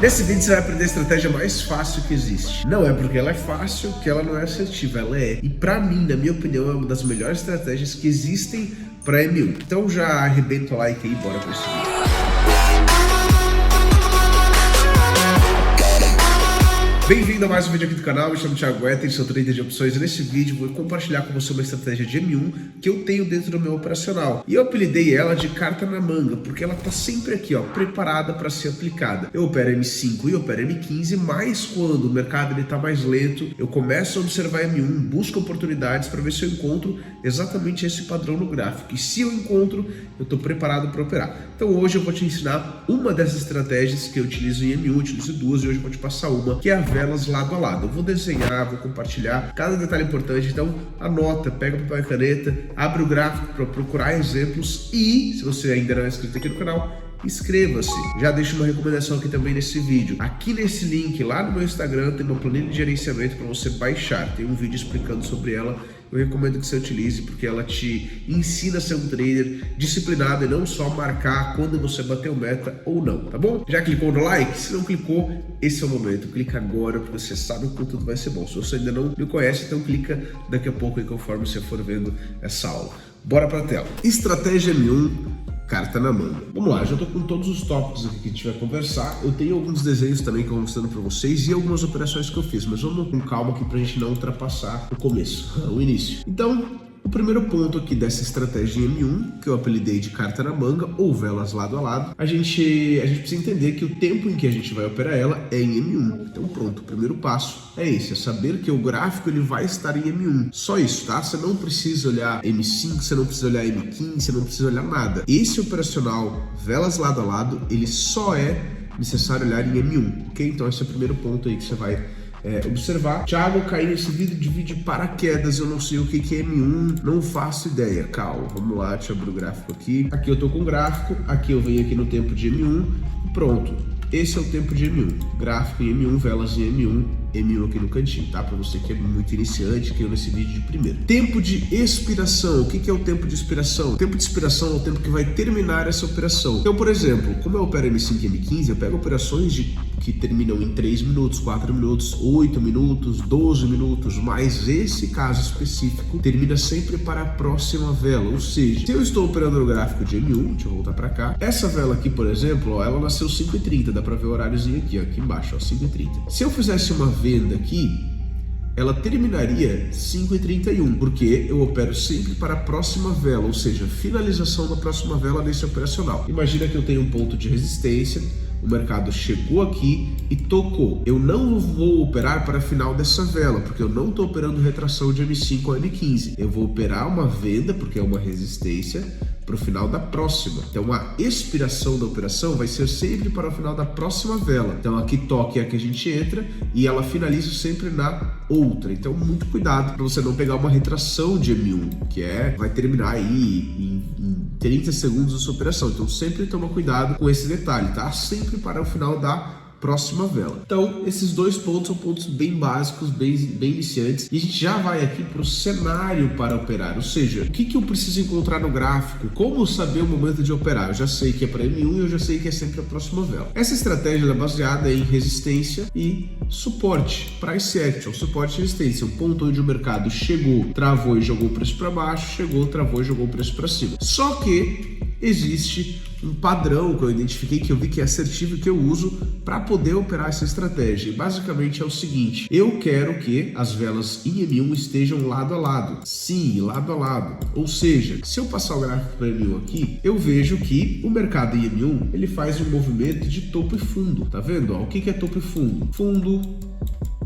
Nesse vídeo você vai aprender a estratégia mais fácil que existe. Não é porque ela é fácil que ela não é assertiva, ela é. E pra mim, na minha opinião, é uma das melhores estratégias que existem pra M1. Então já arrebenta o like aí, bora pra esse vídeo. Bem-vindo a mais um vídeo aqui do canal, eu me chamo Thiago Etter, sou trader de opções e nesse vídeo vou compartilhar com você uma estratégia de M1 que eu tenho dentro do meu operacional. E eu apelidei ela de carta na manga, porque ela tá sempre aqui, ó, preparada para ser aplicada. Eu opero M5 e opero M15, mas quando o mercado ele tá mais lento, eu começo a observar M1, busco oportunidades para ver se eu encontro exatamente esse padrão no gráfico. E se eu encontro, eu tô preparado para operar. Então hoje eu vou te ensinar uma dessas estratégias que eu utilizo em M1, eu utilizo duas e hoje eu vou te passar uma, que é a velas lado a lado. Eu vou desenhar, vou compartilhar cada detalhe importante, então anota, pega papel e caneta, abre o gráfico para procurar exemplos e, se você ainda não é inscrito aqui no canal, inscreva-se. Já deixo uma recomendação aqui também nesse vídeo. Aqui nesse link, lá no meu Instagram, tem uma planilha de gerenciamento para você baixar. Tem um vídeo explicando sobre ela. Eu recomendo que você utilize porque ela te ensina a ser um trader disciplinado e não só marcar quando você bateu meta ou não, tá bom? Já clicou no like? Se não clicou, esse é o momento. Clica agora porque você sabe que o conteúdo vai ser bom. Se você ainda não me conhece, então clica daqui a pouco aí conforme você for vendo essa aula. Bora pra tela. Estratégia M1. Carta na manga. Vamos lá, já tô com todos os tópicos aqui que a gente vai conversar. Eu tenho alguns desenhos também que eu vou mostrando para vocês e algumas operações que eu fiz, mas vamos com calma aqui pra gente não ultrapassar o começo, o início. Então, o primeiro ponto aqui dessa estratégia M1, que eu apelidei de carta na manga ou velas lado a lado, a gente precisa entender que o tempo em que a gente vai operar ela é em M1. Então pronto, o primeiro passo é esse, é saber que o gráfico ele vai estar em M1. Só isso, tá? Você não precisa olhar M5, você não precisa olhar M15, você não precisa olhar nada. Esse operacional, velas lado a lado, ele só é necessário olhar em M1, ok? Então esse é o primeiro ponto aí que você vai observar. Thiago, eu caí nesse vídeo de paraquedas, eu não sei o que é M1, não faço ideia. Calma, vamos lá, deixa eu abrir o gráfico aqui. Aqui eu tô com o gráfico, aqui eu venho aqui no tempo de M1 e pronto. Esse é o tempo de M1, gráfico em M1, velas em M1, M1 aqui no cantinho, tá? Para você que é muito iniciante, que eu nesse vídeo de primeiro. Tempo de expiração, o que é o tempo de expiração? O tempo de expiração é o tempo que vai terminar essa operação. Então, por exemplo, como eu opero M5 e M15, eu pego operações que terminam em 3 minutos, 4 minutos, 8 minutos, 12 minutos, mas esse caso específico termina sempre para a próxima vela, ou seja, se eu estou operando no gráfico de M1, deixa eu voltar para cá, essa vela aqui, por exemplo, ó, ela nasceu 5h30, dá para ver o horáriozinho aqui, ó, aqui embaixo, ó, 5h30. Se eu fizesse uma venda aqui, ela terminaria 5h31, porque eu opero sempre para a próxima vela, ou seja, finalização da próxima vela desse operacional. Imagina que eu tenho um ponto de resistência, o mercado chegou aqui e tocou. Eu não vou operar para a final dessa vela, porque eu não estou operando retração de M5 ou M15. Eu vou operar uma venda, porque é uma resistência, para o final da próxima. Então a expiração da operação vai ser sempre para o final da próxima vela. Então aqui toque é a que a gente entra e ela finaliza sempre na outra. Então muito cuidado para você não pegar uma retração de M1, que vai terminar aí em 30 segundos a sua operação. Então sempre toma cuidado com esse detalhe, tá? Sempre para o final da próxima vela. Então, esses dois pontos são pontos bem básicos, bem iniciantes. E a gente já vai aqui para o cenário para operar. Ou seja, o que eu preciso encontrar no gráfico? Como saber o momento de operar? Eu já sei que é para M1 e eu já sei que é sempre a próxima vela. Essa estratégia é baseada em resistência e suporte. Price action, suporte e resistência. Um ponto onde o mercado chegou, travou e jogou o preço para baixo, chegou, travou e jogou o preço para cima. Só que existe um padrão que eu identifiquei, que eu vi que é assertivo e que eu uso para poder operar essa estratégia. E basicamente é o seguinte: eu quero que as velas em M1 estejam lado a lado. Sim, lado a lado. Ou seja, se eu passar o gráfico para M1 aqui, eu vejo que o mercado em M1 ele faz um movimento de topo e fundo. Tá vendo? Ó, o que é topo e fundo? Fundo,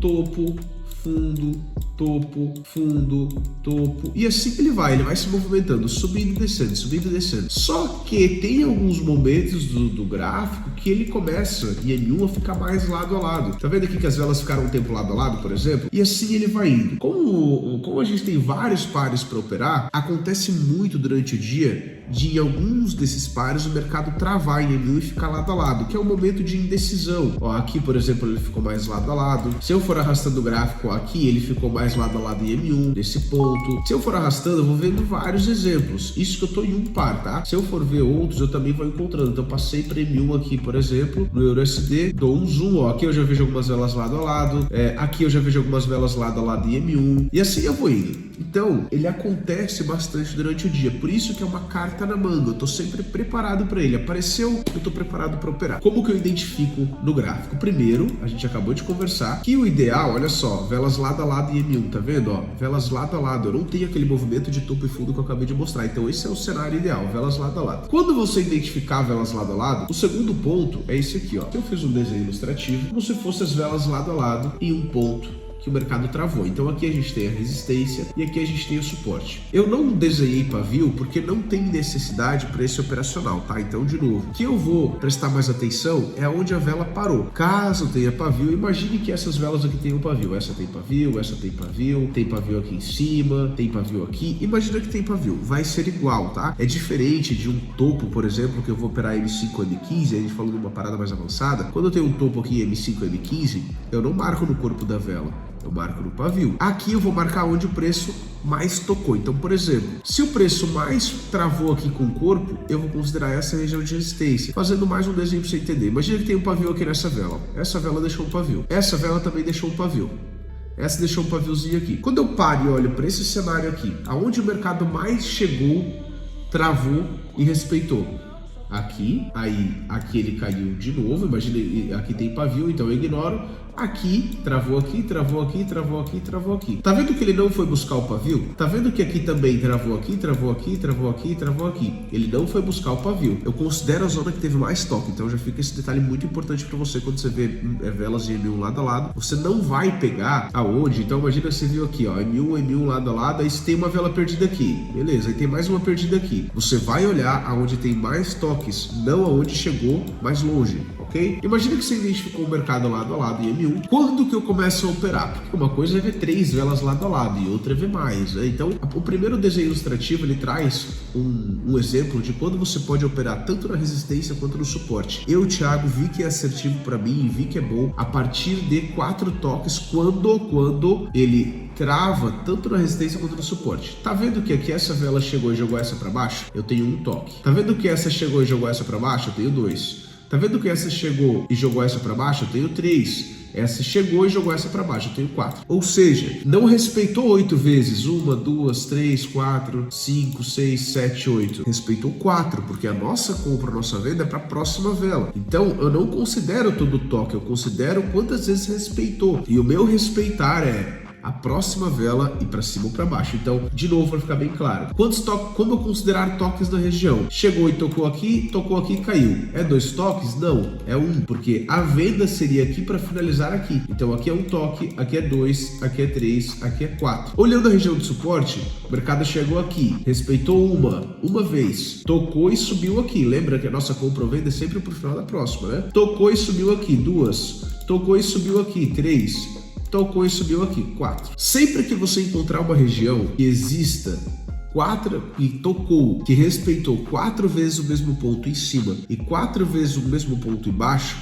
topo, fundo, topo, fundo, topo, e assim ele vai se movimentando, subindo e descendo, subindo e descendo. Só que tem alguns momentos do gráfico que ele começa em M1 a ficar mais lado a lado. Tá vendo aqui que as velas ficaram um tempo lado a lado, por exemplo? E assim ele vai indo. Como a gente tem vários pares para operar, acontece muito durante o dia de em alguns desses pares o mercado travar em M1 e ficar lado a lado, que é o momento de indecisão. Ó, aqui, por exemplo, ele ficou mais lado a lado. Se eu for arrastando o gráfico, ó, aqui ele ficou mais mais lado a lado em M1, nesse ponto. Se eu for arrastando, eu vou vendo vários exemplos. Isso que eu tô em um par, tá? Se eu for ver outros, eu também vou encontrando. Então, passei para M1 aqui, por exemplo, no EURUSD, dou um zoom, ó. Aqui eu já vejo algumas velas lado a lado. Aqui eu já vejo algumas velas lado a lado em M1. E assim eu vou indo. Então, ele acontece bastante durante o dia. Por isso que é uma carta na manga. Eu tô sempre preparado para ele. Apareceu, eu tô preparado para operar. Como que eu identifico no gráfico? Primeiro, a gente acabou de conversar que o ideal, olha só, velas lado a lado em M1, tá vendo? Ó, velas lado a lado. Eu não tenho aquele movimento de topo e fundo que eu acabei de mostrar. Então, esse é o cenário ideal, velas lado a lado. Quando você identificar velas lado a lado, o segundo ponto é esse aqui, ó. Eu fiz um desenho ilustrativo como se fossem as velas lado a lado em um ponto que o mercado travou. Então aqui a gente tem a resistência e aqui a gente tem o suporte. Eu não desenhei pavio porque não tem necessidade para esse operacional, tá? Então, de novo, o que eu vou prestar mais atenção é onde a vela parou. Caso tenha pavio, imagine que essas velas aqui tenham pavio. Essa tem pavio, essa tem pavio aqui em cima, tem pavio aqui. Imagina que tem pavio. Vai ser igual, tá? É diferente de um topo, por exemplo, que eu vou operar M5 M15, a gente falou de uma parada mais avançada. Quando eu tenho um topo aqui M5 M15, eu não marco no corpo da vela. Eu marco no pavio. Aqui eu vou marcar onde o preço mais tocou. Então, por exemplo, se o preço mais travou aqui com o corpo, eu vou considerar essa região de resistência. Fazendo mais um desenho para você entender. Imagina que tem um pavio aqui nessa vela. Essa vela deixou um pavio. Essa vela também deixou um pavio. Essa deixou um paviozinho aqui. Quando eu paro e olho para esse cenário aqui, aonde o mercado mais chegou, travou e respeitou. Aqui, aí aqui ele caiu de novo, imagina, aqui tem pavio, então eu ignoro. Aqui, travou aqui, travou aqui, travou aqui, travou aqui. Tá vendo que ele não foi buscar o pavio? Tá vendo que aqui também travou aqui, travou aqui, travou aqui, travou aqui. Ele não foi buscar o pavio. Eu considero a zona que teve mais toque, então já fica esse detalhe muito importante para você quando você vê velas de M1 lado a lado. Você não vai pegar aonde, então imagina você viu aqui, ó, M1 lado a lado, aí você tem uma vela perdida aqui, beleza, aí tem mais uma perdida aqui. Você vai olhar aonde tem mais toques, não aonde chegou mais longe, ok? Imagina que você identificou o mercado lado a lado em M1. Quando que eu começo a operar? Porque uma coisa é ver 3 velas lado a lado e outra é ver mais, né? Então, o primeiro desenho ilustrativo, ele traz um exemplo de quando você pode operar tanto na resistência quanto no suporte. Eu, Thiago, vi que é assertivo para mim e vi que é bom a partir de 4 toques quando ele trava tanto na resistência quanto no suporte. Tá vendo que aqui essa vela chegou e jogou essa para baixo? Eu tenho um toque. Tá vendo que essa chegou e jogou essa para baixo? Eu tenho 2. Tá vendo que essa chegou e jogou essa para baixo? Eu tenho 3. Essa chegou e jogou essa para baixo, eu tenho 4. Ou seja, não respeitou 8 vezes. 1, 2, 3, 4, 5, 6, 7, 8. Respeitou 4, porque a nossa compra, a nossa venda é para a próxima vela. Então, eu não considero todo toque, eu considero quantas vezes respeitou. E o meu respeitar é a próxima vela e para cima ou para baixo. Então, de novo, para ficar bem claro. Quantos toques, como eu considerar toques na região? Chegou e tocou aqui e caiu. É 2 toques? Não, é 1, porque a venda seria aqui para finalizar aqui. Então, aqui é um toque, aqui é 2, aqui é 3, aqui é 4. Olhando a região de suporte, o mercado chegou aqui, respeitou uma vez, tocou e subiu aqui. Lembra que a nossa compra ou venda é sempre pro final da próxima, né? Tocou e subiu aqui, 2. Tocou e subiu aqui, 3. Tocou e subiu aqui, 4. Sempre que você encontrar uma região que exista 4 e tocou, que respeitou 4 vezes o mesmo ponto em cima e 4 vezes o mesmo ponto embaixo,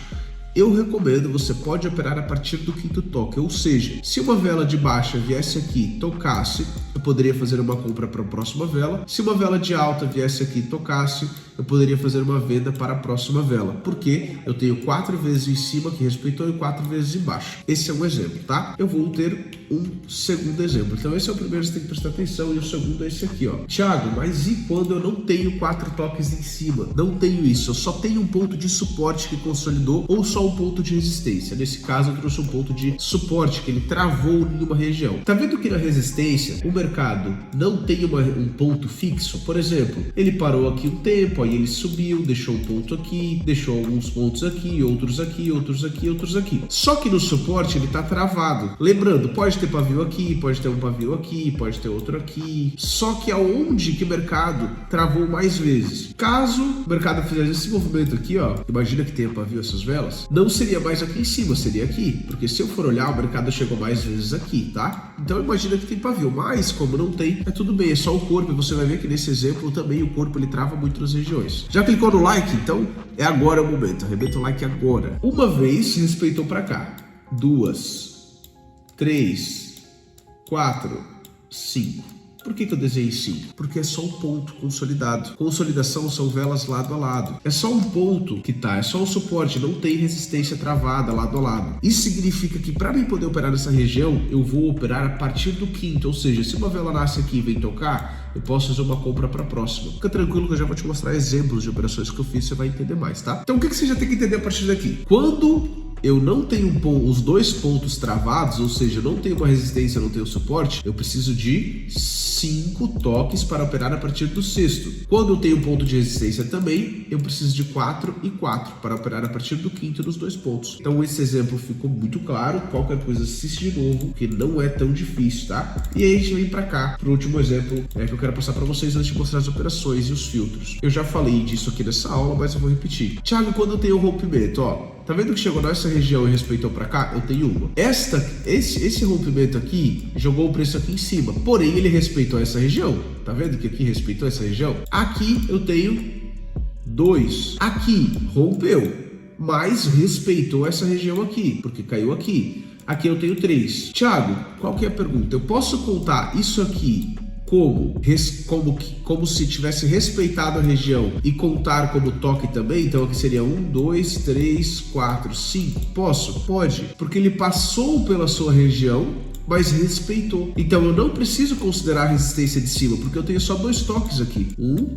eu recomendo, você pode operar a partir do 5º toque, ou seja, se uma vela de baixa viesse aqui, tocasse, eu poderia fazer uma compra para a próxima vela. Se uma vela de alta viesse aqui, tocasse, eu poderia fazer uma venda para a próxima vela, porque eu tenho 4 vezes em cima que respeitou e 4 vezes embaixo. Esse é um exemplo, tá? Eu vou ter um segundo exemplo. Então esse é o primeiro, você tem que prestar atenção, e o segundo é esse aqui, ó. Thiago, mas e quando eu não tenho 4 toques em cima? Não tenho isso, eu só tenho um ponto de suporte que consolidou ou só um ponto de resistência. Nesse caso eu trouxe um ponto de suporte, que ele travou em uma região. Tá vendo que na resistência o mercado não tem um ponto fixo? Por exemplo, ele parou aqui um tempo, aí ele subiu, deixou um ponto aqui, deixou alguns pontos aqui, outros aqui, outros aqui, outros aqui. Só que no suporte ele tá travado. Lembrando, pode ter pavio aqui, pode ter um pavio aqui, pode ter outro aqui. Só que aonde que o mercado travou mais vezes? Caso o mercado fizesse esse movimento aqui, ó, imagina que tenha pavio essas velas, não seria mais aqui em cima, seria aqui. Porque se eu for olhar, o mercado chegou mais vezes aqui, tá? Então imagina que tem pavio, mas como não tem, é tudo bem, é só o corpo. E você vai ver que nesse exemplo também o corpo ele trava muito nas regiões. Já clicou no like? Então é agora o momento, arrebenta o like agora. Uma vez respeitou para cá, 2, 3, 4, 5. Por que eu desenhei 5? Porque é só um ponto consolidado. Consolidação são velas lado a lado. É só um ponto que tá, é só um suporte, não tem resistência travada lado a lado. Isso significa que para mim poder operar nessa região, eu vou operar a partir do quinto, ou seja, se uma vela nasce aqui e vem tocar, eu posso fazer uma compra para a próxima. Fica tranquilo que eu já vou te mostrar exemplos de operações que eu fiz, você vai entender mais, tá? Então o que você já tem que entender a partir daqui? Quando eu não tenho os dois pontos travados, ou seja, eu não tenho uma resistência, não tenho suporte, eu preciso de 5 toques para operar a partir do sexto. Quando eu tenho um ponto de resistência também, eu preciso de 4 e 4 para operar a partir do quinto dos dois pontos. Então esse exemplo ficou muito claro, qualquer coisa assiste de novo, que não é tão difícil, tá? E aí a gente vem para cá, pro último exemplo que eu quero passar para vocês antes de mostrar as operações e os filtros. Eu já falei disso aqui nessa aula, mas eu vou repetir. Thiago, quando eu tenho um rompimento, ó, tá vendo que chegou nessa região e respeitou para cá? Eu tenho uma. Esse rompimento aqui jogou o preço aqui em cima, porém ele respeitou essa região. Tá vendo que aqui respeitou essa região? Aqui eu tenho 2. Aqui rompeu, mas respeitou essa região aqui, porque caiu aqui. Aqui eu tenho 3. Thiago, qual que é a pergunta? Eu posso contar isso aqui como se tivesse respeitado a região e contar como toque também? Então aqui seria 1, 2, 3, 4, 5. Posso? Pode, porque ele passou pela sua região, mas respeitou. Então eu não preciso considerar a resistência de cima, porque eu tenho só 2 toques aqui. 1,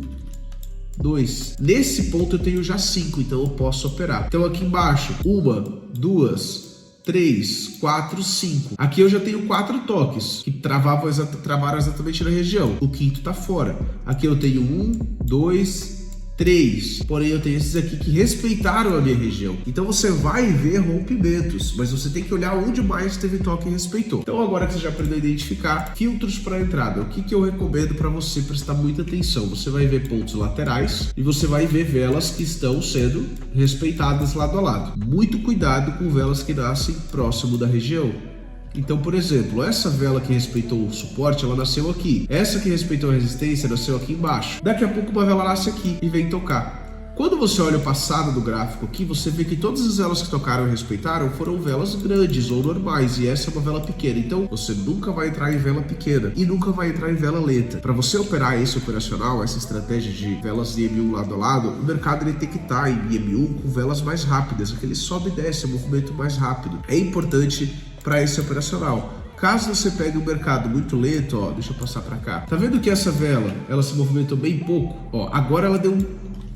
2. Nesse ponto eu tenho já 5, então eu posso operar. Então aqui embaixo, 1, 2, 3, 4, 5. Aqui eu já tenho 4 toques que travaram exatamente na região. O quinto tá fora. Aqui eu tenho 1, 2, 3. Porém eu tenho esses aqui que respeitaram a minha região. Então você vai ver rompimentos, mas você tem que olhar onde mais teve toque e respeitou. Então agora que você já aprendeu a identificar filtros para entrada, o que eu recomendo para você prestar muita atenção? Você vai ver pontos laterais e você vai ver velas que estão sendo respeitadas lado a lado. Muito cuidado com velas que nascem próximo da região. Então, por exemplo, essa vela que respeitou o suporte, ela nasceu aqui. Essa que respeitou a resistência nasceu aqui embaixo. Daqui a pouco uma vela nasce aqui e vem tocar. Quando você olha o passado do gráfico aqui, você vê que todas as velas que tocaram e respeitaram foram velas grandes ou normais, e essa é uma vela pequena. Então, você nunca vai entrar em vela pequena e nunca vai entrar em vela lenta. Para você operar esse operacional, essa estratégia de velas de M1 lado a lado, o mercado ele tem que estar em M1 com velas mais rápidas, aquele sobe e desce, é um movimento mais rápido. É importante para esse operacional. Caso você pegue um mercado muito lento, ó, deixa eu passar para cá. Tá vendo que essa vela, ela se movimentou bem pouco? Ó, agora ela deu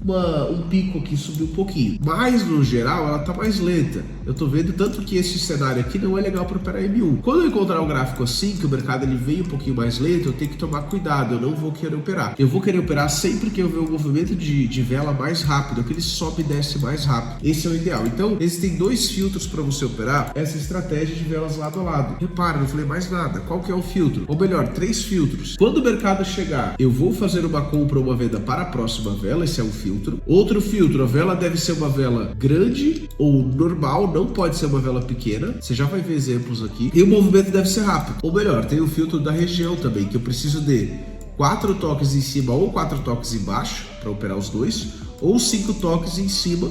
um pico aqui, subiu um pouquinho, mas no geral ela tá mais lenta. Eu tô vendo tanto que esse cenário aqui não é legal para operar M1. Quando eu encontrar um gráfico assim, que o mercado ele vem um pouquinho mais lento, eu tenho que tomar cuidado, eu não vou querer operar. Eu vou querer operar sempre que eu ver um movimento de vela mais rápido, que ele sobe e desce mais rápido. Esse é o ideal. Então, existem 2 filtros para você operar essa estratégia de velas lado a lado. Repara, não falei mais nada. Qual que é o filtro? Ou melhor, 3 filtros. Quando o mercado chegar, eu vou fazer uma compra ou uma venda para a próxima vela, esse é um filtro. Outro filtro, a vela deve ser uma vela grande ou normal, não pode ser uma vela pequena. Você já vai ver exemplos aqui. E o movimento deve ser rápido. Ou melhor, tem o filtro da região também, que eu preciso de 4 toques em cima ou 4 toques embaixo para operar os dois, ou 5 toques em cima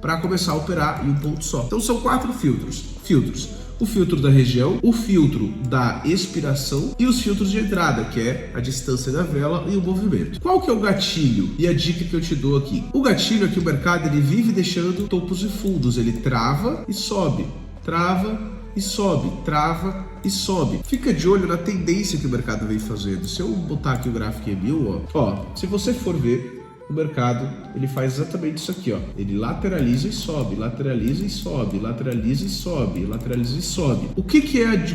para começar a operar em um ponto só. Então são 4 filtros. O filtro da região, o filtro da expiração e os filtros de entrada, que é a distância da vela e o movimento. Qual que é o gatilho e a dica que eu te dou aqui? O gatilho é que o mercado ele vive deixando topos e fundos, ele trava e sobe, trava e sobe, trava e sobe. Fica de olho na tendência que o mercado vem fazendo. Se eu botar aqui o gráfico M1, ó, se você for ver, o mercado ele faz exatamente isso aqui, ó. Ele lateraliza e sobe, lateraliza e sobe, lateraliza e sobe, lateraliza e sobe.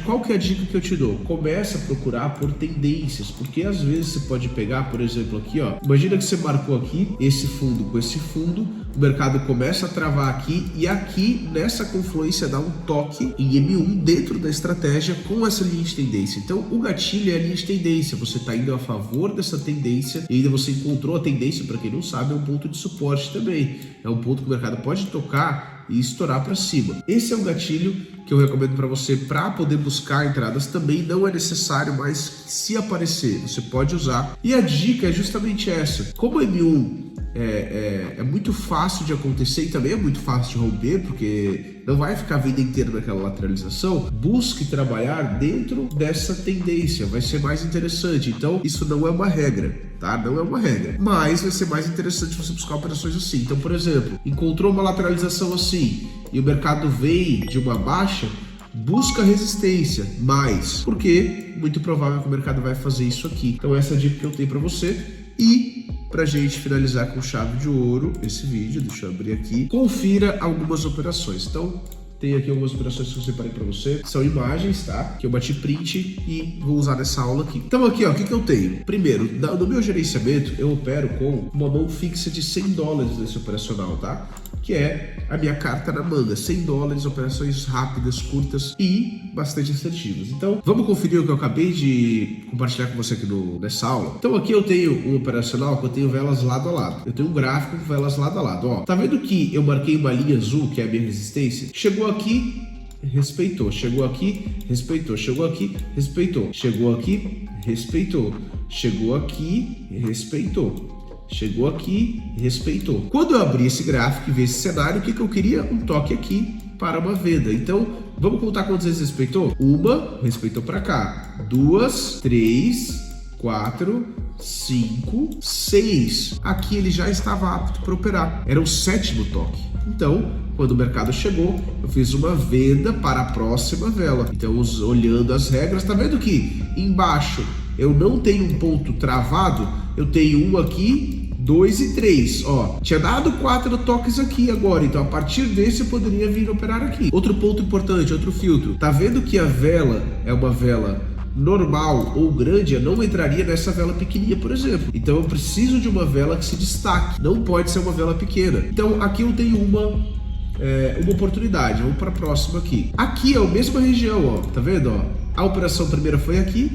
Qual que é a dica que eu te dou? Começa a procurar por tendências, porque às vezes você pode pegar, por exemplo, aqui, ó. Imagina que você marcou aqui esse fundo com esse fundo, o mercado começa a travar aqui e aqui nessa confluência dá um toque em M1 dentro da estratégia com essa linha de tendência. Então o gatilho é a linha de tendência. Você está indo a favor dessa tendência e ainda você encontrou a tendência. Para quem não sabe, é um ponto de suporte também. É um ponto que o mercado pode tocar e estourar para cima. Esse é um gatilho que eu recomendo para você para poder buscar entradas. Também não é necessário, mas se aparecer, você pode usar. E a dica é justamente essa. Como o M1 é muito fácil de acontecer e também é muito fácil de romper, porque não vai ficar a vida inteira naquela lateralização, busque trabalhar dentro dessa tendência, vai ser mais interessante. Então, isso não é uma regra, tá? Não é uma regra, mas vai ser mais interessante você buscar operações assim. Então, por exemplo, encontrou uma lateralização assim e o mercado vem de uma baixa, busca resistência, mas porque muito provável que o mercado vai fazer isso aqui. Então essa é a dica que eu tenho para você. E pra gente finalizar com chave de ouro esse vídeo, deixa eu abrir aqui, confira algumas operações. Então tem aqui algumas operações que eu separei para você, são imagens, tá? Que eu bati print e vou usar nessa aula aqui. Então aqui, ó, o que eu tenho? Primeiro, no meu gerenciamento, eu opero com uma mão fixa de $100 nesse operacional, tá? Que é a minha carta na manga, $100, operações rápidas, curtas e bastante assertivas. Então, vamos conferir o que eu acabei de compartilhar com você aqui nessa aula. Então, aqui eu tenho um operacional que eu tenho velas lado a lado. Eu tenho um gráfico com velas lado a lado. Ó, tá vendo que eu marquei uma linha azul, que é a minha resistência? Chegou aqui, respeitou. Chegou aqui, respeitou. Chegou aqui, respeitou. Chegou aqui, respeitou. Chegou aqui, respeitou. Chegou aqui, respeitou. Quando eu abri esse gráfico e vi esse cenário, o que eu queria? Um toque aqui para uma venda. Então, vamos contar quantas vezes respeitou? Uma, respeitou para cá. 2, 3, 4, 5, 6. Aqui ele já estava apto para operar. Era o 7º toque. Então, quando o mercado chegou, eu fiz uma venda para a próxima vela. Então, olhando as regras, tá vendo que embaixo eu não tenho um ponto travado, eu tenho um aqui, 2 e 3, ó, tinha dado 4 toques aqui agora, então a partir desse eu poderia vir operar aqui. Outro ponto importante, outro filtro, tá vendo que a vela é uma vela normal ou grande? Eu não entraria nessa vela pequenininha, por exemplo. Então eu preciso de uma vela que se destaque, não pode ser uma vela pequena. Então aqui eu tenho uma oportunidade, vamos para a próxima aqui. Aqui é a mesma região, ó, tá vendo, ó? A operação primeira foi aqui,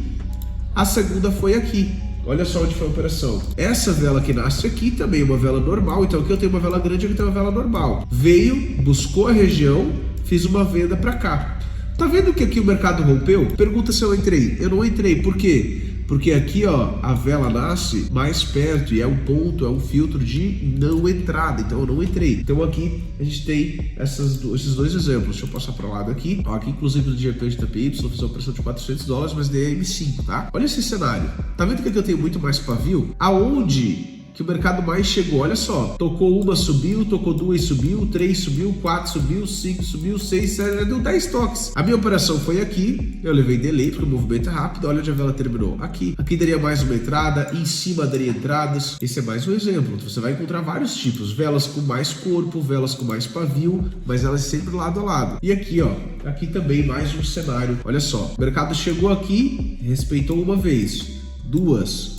a segunda foi aqui. Olha só onde foi a operação. Essa vela que nasce aqui também é uma vela normal. Então aqui eu tenho uma vela grande, aqui eu tenho uma vela normal. Veio, buscou a região, fiz uma venda para cá. Tá vendo que aqui o mercado rompeu? Pergunta se eu entrei. Eu não entrei. Por quê? Porque aqui, ó, a vela nasce mais perto e é um ponto, é um filtro de não entrada. Então eu não entrei. Então aqui a gente tem esses dois exemplos. Deixa eu passar para o lado aqui. Ó, aqui inclusive no GP de TPY, eu fiz uma operação de $400, mas dei M5, tá? Olha esse cenário. Tá vendo que aqui eu tenho muito mais pavio? Aonde que o mercado mais chegou? Olha só, tocou uma, subiu, tocou 2, subiu, 3, subiu, 4, subiu, 5, subiu, 6, 7, deu 10 toques. A minha operação foi aqui, eu levei delay porque o movimento é rápido. Olha onde a vela terminou, aqui. Aqui daria mais uma entrada, em cima daria entradas. Esse é mais um exemplo. Você vai encontrar vários tipos, velas com mais corpo, velas com mais pavio, mas elas sempre lado a lado. E aqui, ó, aqui também mais um cenário. Olha só, o mercado chegou aqui, respeitou uma vez, 2,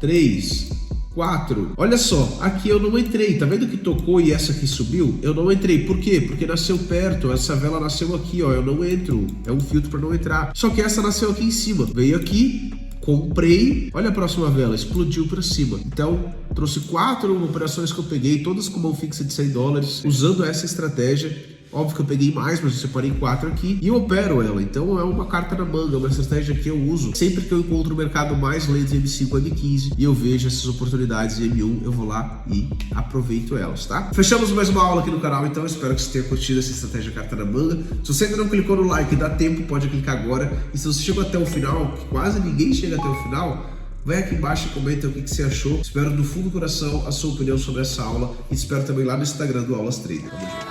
3, 4. Olha só, aqui eu não entrei. Tá vendo que tocou e essa aqui subiu? Eu não entrei. Por quê? Porque nasceu perto. Essa vela nasceu aqui, ó. Eu não entro. É um filtro para não entrar. Só que essa nasceu aqui em cima. Veio aqui, comprei. Olha a próxima vela, explodiu para cima. Então, trouxe 4 operações que eu peguei, todas com mão fixa de $100, usando essa estratégia. Óbvio que eu peguei mais, mas eu separei 4 aqui e eu opero ela. Então é uma carta na manga, uma estratégia que eu uso sempre que eu encontro o mercado mais lento em M5 ou M15 e eu vejo essas oportunidades em M1, eu vou lá e aproveito elas, tá? Fechamos mais uma aula aqui no canal, então espero que você tenha curtido essa estratégia carta na manga. Se você ainda não clicou no like, dá tempo, pode clicar agora. E se você chegou até o final, que quase ninguém chega até o final, vai aqui embaixo e comenta o que você achou. Espero do fundo do coração a sua opinião sobre essa aula e espero também lá no Instagram do Aulas Trader. Tamo junto.